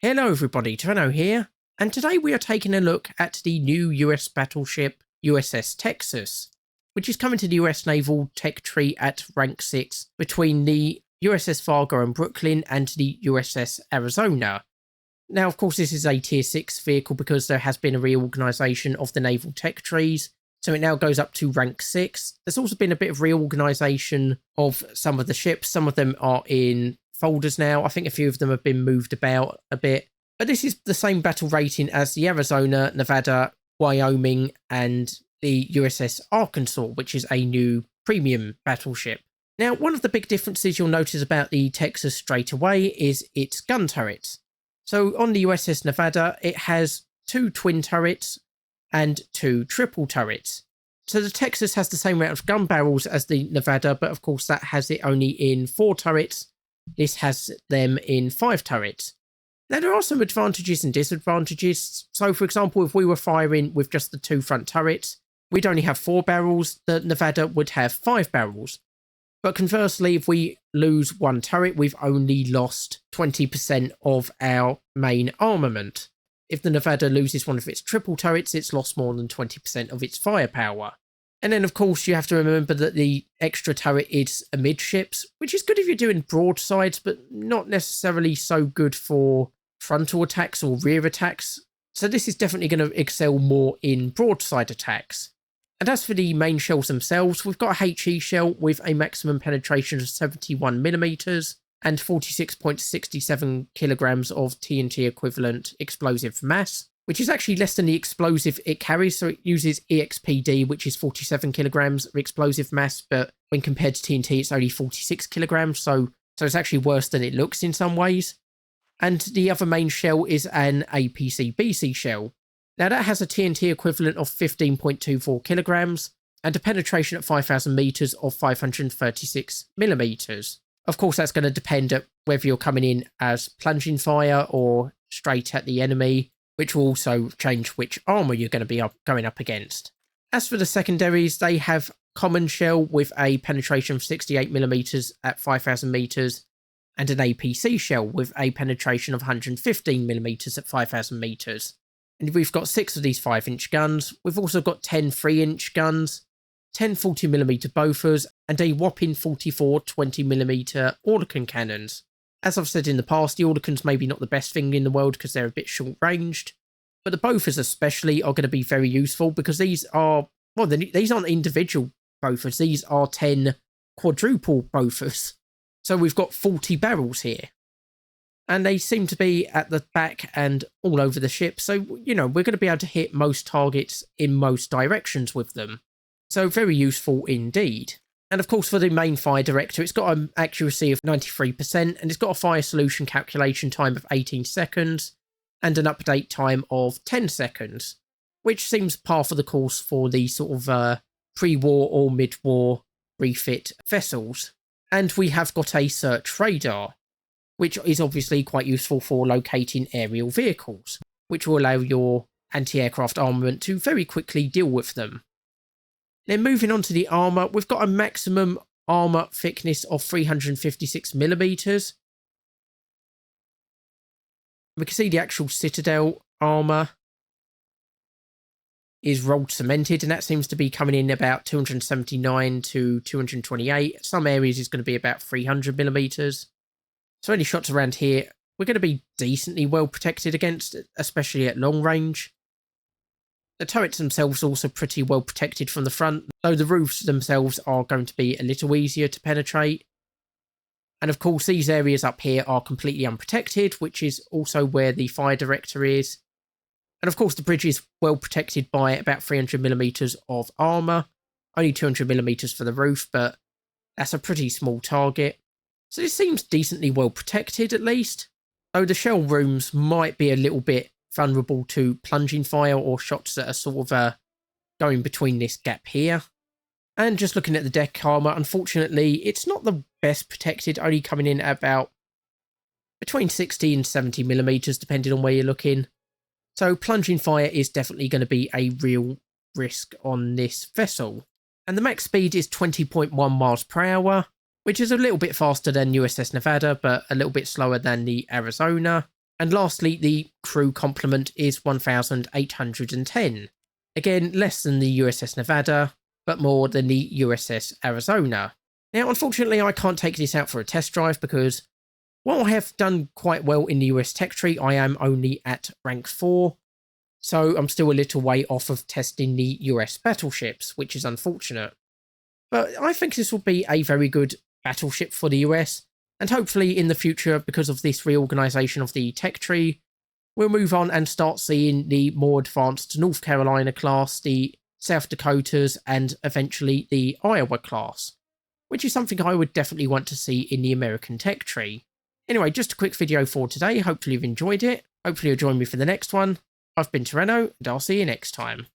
Hello everybody, Toreno here, and today we are taking a look at the new US battleship USS Texas, which is coming to the US Naval Tech Tree at rank 6 between the USS Fargo and Brooklyn and the USS Arizona. Now, of course, this is a tier 6 vehicle because there has been a reorganisation of the Naval Tech Trees, so it now goes up to rank 6. There's also been a bit of reorganisation of some of the ships. Some of them are in folders now. I think a few of them have been moved about a bit. But this is the same battle rating as the Arizona, Nevada, Wyoming, and the USS Arkansas, which is a new premium battleship. Now, one of the big differences you'll notice about the Texas straight away is its gun turrets. So on the USS Nevada, it has 2 twin turrets and 2 triple turrets. So the Texas has the same amount of gun barrels as the Nevada, but of course that has it only in 4 turrets. This has them in 5 turrets. Now, there are some advantages and disadvantages. So, for example, if we were firing with just the 2 front turrets, we'd only have 4 barrels. The Nevada would have 5 barrels. But conversely, if we lose 1 turret, we've only lost 20% of our main armament. If the Nevada loses one of its triple turrets, it's lost more than 20% of its firepower. And then, of course, you have to remember that the extra turret is amidships, which is good if you're doing broadsides, but not necessarily so good for frontal attacks or rear attacks. So this is definitely going to excel more in broadside attacks. And as for the main shells themselves, we've got a HE shell with a maximum penetration of 71mm and 46.67 kilograms of TNT equivalent explosive mass, which is actually less than the explosive it carries. So it uses EXPD, which is 47 kilograms of explosive mass, but when compared to TNT, it's only 46 kilograms. So it's actually worse than it looks in some ways. And the other main shell is an APC-BC shell. Now that has a TNT equivalent of 15.24 kilograms and a penetration at 5,000 meters of 536 millimeters. Of course, that's going to depend on whether you're coming in as plunging fire or straight at the enemy, which will also change which armour you're going to be going up against. As for the secondaries, they have common shell with a penetration of 68mm at 5,000 metres and an APC shell with a penetration of 115mm at 5,000 metres. And we've got 6 of these 5-inch guns. We've also got 10 3-inch guns, 10 40mm Bofors, and a whopping 44 20mm Orlican cannons. As I've said in the past, the Orlicans maybe not the best thing in the world because they're a bit short-ranged, but the Bofors especially are going to be very useful because these are, well, these aren't individual Bofors, these are 10 quadruple Bofors. So we've got 40 barrels here. And they seem to be at the back and all over the ship, so, you know, we're going to be able to hit most targets in most directions with them. So very useful indeed. And of course, for the main fire director, it's got an accuracy of 93%, and it's got a fire solution calculation time of 18 seconds and an update time of 10 seconds, which seems par for the course for the sort of pre-war or mid-war refit vessels. And we have got a search radar, which is obviously quite useful for locating aerial vehicles, which will allow your anti-aircraft armament to very quickly deal with them. Then moving on to the armour, we've got a maximum armour thickness of 356mm. We can see the actual Citadel armour is rolled cemented, and that seems to be coming in about 279 to 228. Some areas is going to be about 300mm. So any shots around here, we're going to be decently well protected against, especially at long range. The turrets themselves are also pretty well protected from the front, though the roofs themselves are going to be a little easier to penetrate. And of course, these areas up here are completely unprotected, which is also where the fire director is. And of course, the bridge is well protected by about 300mm of armour, only 200mm for the roof, but that's a pretty small target. So this seems decently well protected at least, though the shell rooms might be a little bit vulnerable to plunging fire or shots that are sort of going between this gap here. And just looking at the deck armour, unfortunately, it's not the best protected, only coming in at about between 60 and 70mm, depending on where you're looking. So plunging fire is definitely going to be a real risk on this vessel. And the max speed is 20.1 miles per hour, which is a little bit faster than USS Nevada, but a little bit slower than the Arizona. And lastly, the crew complement is 1,810. Again, less than the USS Nevada, but more than the USS Arizona. Now, unfortunately, I can't take this out for a test drive because while I have done quite well in the US Tech Tree, I am only at rank 4. So I'm still a little way off of testing the US battleships, which is unfortunate. But I think this will be a very good battleship for the US, and hopefully in the future, because of this reorganisation of the tech tree, we'll move on and start seeing the more advanced North Carolina class, the South Dakotas, and eventually the Iowa class, which is something I would definitely want to see in the American tech tree. Anyway, just a quick video for today. Hopefully you've enjoyed it. Hopefully you'll join me for the next one. I've been Toreno, and I'll see you next time.